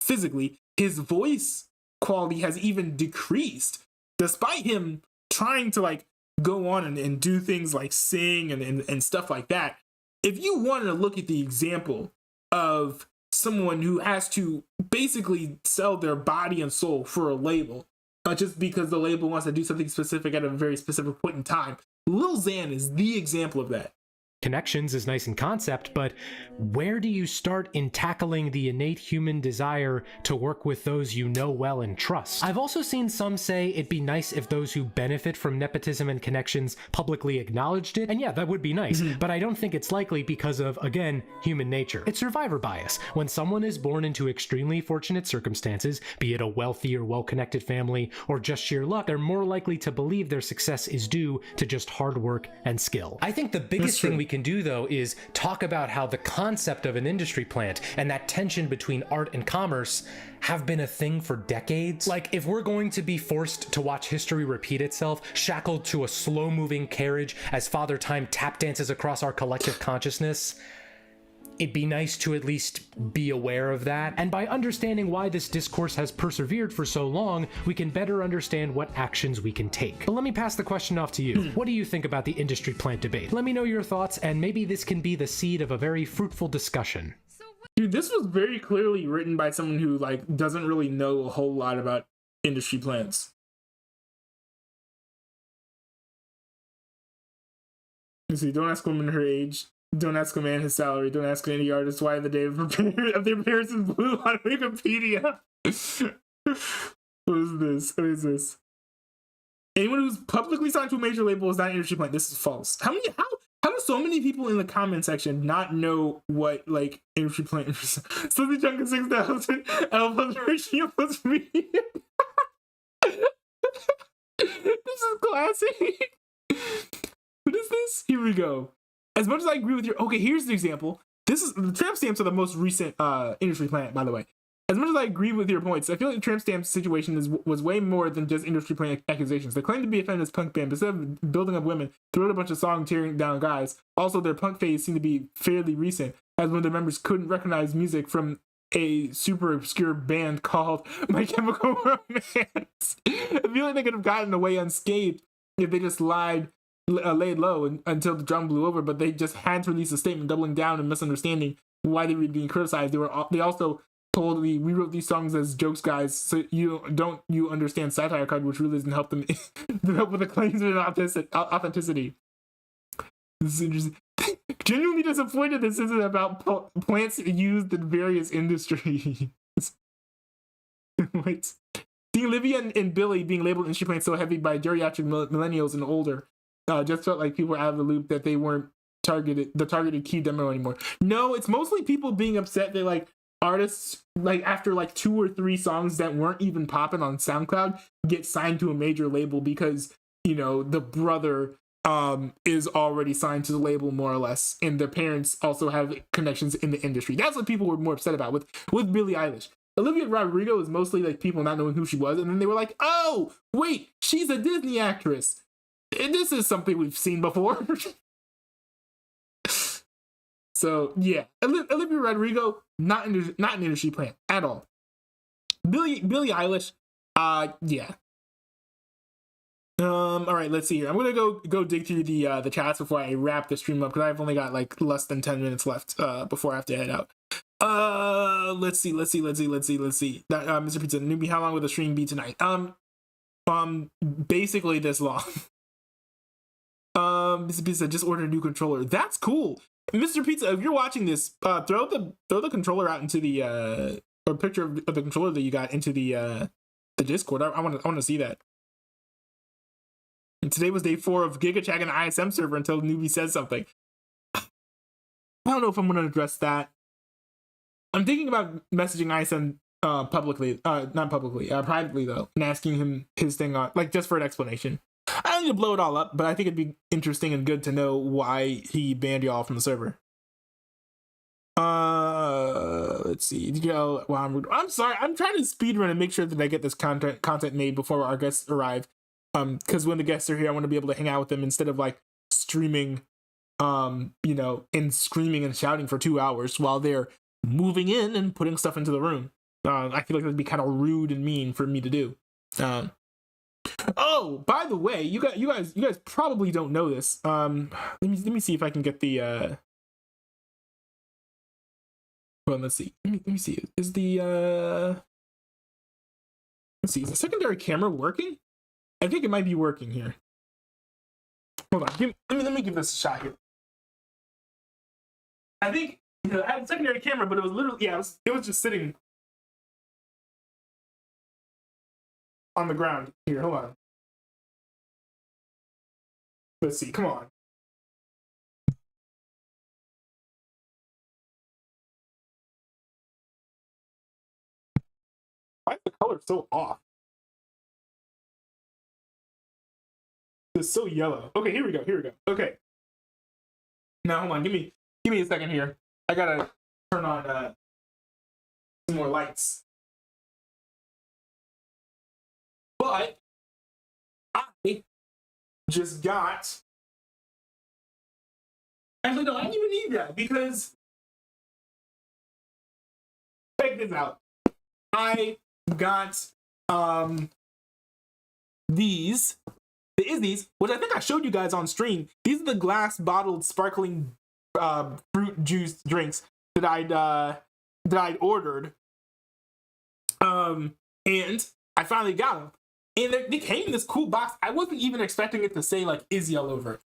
physically. His voice quality has even decreased, despite him trying to like go on and do things like sing and stuff like that. If you wanted to look at the example of someone who has to basically sell their body and soul for a label, just because the label wants to do something specific at a very specific point in time, Lil Xan is the example of that. Connections is nice in concept, but where do you start in tackling the innate human desire to work with those you know well and trust? I've also seen some say it'd be nice if those who benefit from nepotism and connections publicly acknowledged it, and yeah, that would be nice, but I don't think it's likely because of, again, human nature. It's survivor bias. When someone is born into extremely fortunate circumstances, be it a wealthy or well-connected family, or just sheer luck, they're more likely to believe their success is due to just hard work and skill. I think the biggest thing we can do though is talk about how the concept of an industry plant and that tension between art and commerce have been a thing for decades. Like, if we're going to be forced to watch history repeat itself, shackled to a slow-moving carriage as Father Time tap dances across our collective consciousness, it'd be nice to at least be aware of that. And by understanding why this discourse has persevered for so long, we can better understand what actions we can take. But let me pass the question off to you. What do you think about the industry plant debate? Let me know your thoughts, and maybe this can be the seed of a very fruitful discussion. Dude, this was very clearly written by someone who like doesn't really know a whole lot about industry plants. Let's see, don't ask a woman her age. Don't ask a man his salary. Don't ask any artist why the day of their appearance is blue on Wikipedia. What is this? Anyone who's publicly signed to a major label is not an industry plant. This is false. How do so many people in the comment section not know what like industry plant is? So the Jungle 6000 Alpha Regime was me. This is classic. What is this? Here we go. As much as I agree with your... Okay, here's the example. This is... The tramp stamps are the most recent industry plant, by the way. As much as I agree with your points, I feel like the tramp stamp situation was way more than just industry plant accusations. They claim to be a feminist punk band, but instead of building up women, they wrote a bunch of songs tearing down guys. Also, their punk phase seemed to be fairly recent, as one of their members couldn't recognize music from a super obscure band called My Chemical Romance. I feel like they could have gotten away unscathed if they just laid low until the drum blew over, but they just had to release a statement doubling down and misunderstanding why they were being criticized. They also told me, we wrote these songs as jokes, guys, so you understand satire card, which really doesn't help them help with the claims of authenticity. This is interesting. Genuinely disappointed this isn't about plants used in various industries. Wait. Seeing Olivia and Billy being labeled industry plants so heavy by geriatric millennials and older just felt like people were out of the loop, that they weren't the targeted key demo anymore. No, it's mostly people being upset that like artists, like after like 2 or 3 songs that weren't even popping on SoundCloud, get signed to a major label because, you know, the brother is already signed to the label more or less, and their parents also have connections in the industry. That's what people were more upset about with Billie Eilish. Olivia Rodrigo is mostly like people not knowing who she was, and then they were like, oh wait, she's a Disney actress. And this is something we've seen before. So yeah, Olivia Rodrigo, not an industry plant at all. Billie Eilish, yeah. All right, let's see here. I'm gonna go dig through the chats before I wrap the stream up, because I've only got like less than 10 minutes left before I have to head out. Let's see. That Mr. Pizza Newbie, how long will the stream be tonight? Basically this long. Mr. Pizza just ordered a new controller. That's cool. Mr. Pizza, if you're watching this, throw the controller out into the or picture of the controller that you got into the Discord. I want to see that. And today was day 4 of GigaChat and the ISM server until Newbie says something. I don't know if I'm going to address that. I'm thinking about messaging ISM privately though, and asking him his thing on, like, just for an explanation. I don't need to blow it all up, but I think it'd be interesting and good to know why he banned y'all from the server. Let's see. Well, I'm sorry. I'm trying to speedrun and make sure that I get this content made before our guests arrive. Because when the guests are here, I want to be able to hang out with them instead of like streaming, and screaming and shouting for 2 hours while they're moving in and putting stuff into the room. I feel like that'd be kind of rude and mean for me to do. Oh, by the way, you guys probably don't know this. Let me see if I can get the. Well, let's see. Let me see. Is the Let's see. Is the secondary camera working? I think it might be working here. Hold on. Let me give this a shot here. I think I had a secondary camera, but it was literally it was just sitting on the ground. Here, hold on. Let's see. Come on. Why is the color so off? It's so yellow. Okay, here we go. Okay. Now hold on. Give me a second here. I gotta turn on some more lights. But I just got. Actually, no, I didn't even need that because check this out. I got these. The Izzy's, which I think I showed you guys on stream. These are the glass bottled sparkling fruit juice drinks that I'd ordered. And I finally got them. And they came in this cool box. I wasn't even expecting it to say like Izzy all over it.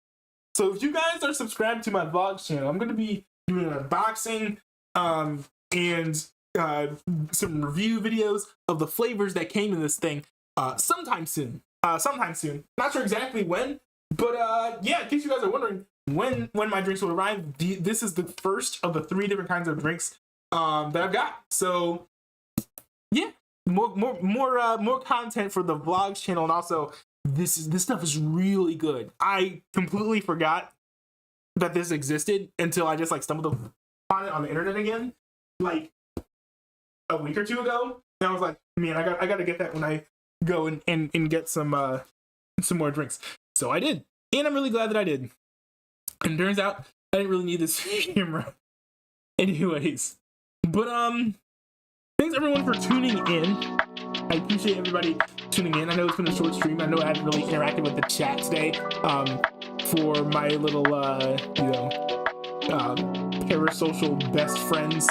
So if you guys are subscribed to my vlogs channel, I'm gonna be doing an unboxing and some review videos of the flavors that came in this thing sometime soon. Not sure exactly when, but yeah, in case you guys are wondering when my drinks will arrive, this is the first of the 3 different kinds of drinks that I've got. So yeah, more content for the vlogs channel, and also this stuff is really good. I completely forgot that this existed until I just like stumbled upon it on the internet again, like a week or 2 ago. And I was like, man, I got to get that when I go and get some more drinks. So I did, and I'm really glad that I did. And turns out I didn't really need this camera anyways. But thanks everyone for tuning in. I appreciate everybody tuning in. I know it's been a short stream. I know I haven't really interacted with the chat today for my little parasocial best friends.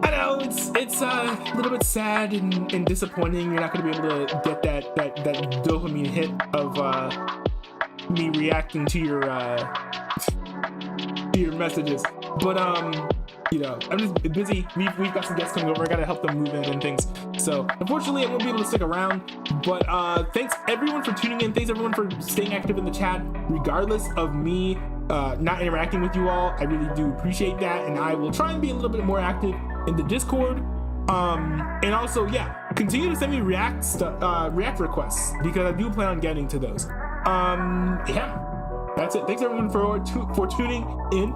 I know it's a little bit sad and disappointing. You're not going to be able to get that dopamine hit of me reacting to your messages. But I'm just busy. We've got some guests coming over. I got to help them move in and things. So unfortunately, I won't be able to stick around. But thanks everyone for tuning in. Thanks everyone for staying active in the chat, regardless of me not interacting with you all. I really do appreciate that, and I will try and be a little bit more active in the Discord. And also, yeah, continue to send me React requests, because I do plan on getting to those. Yeah, that's it. Thanks everyone for tuning in.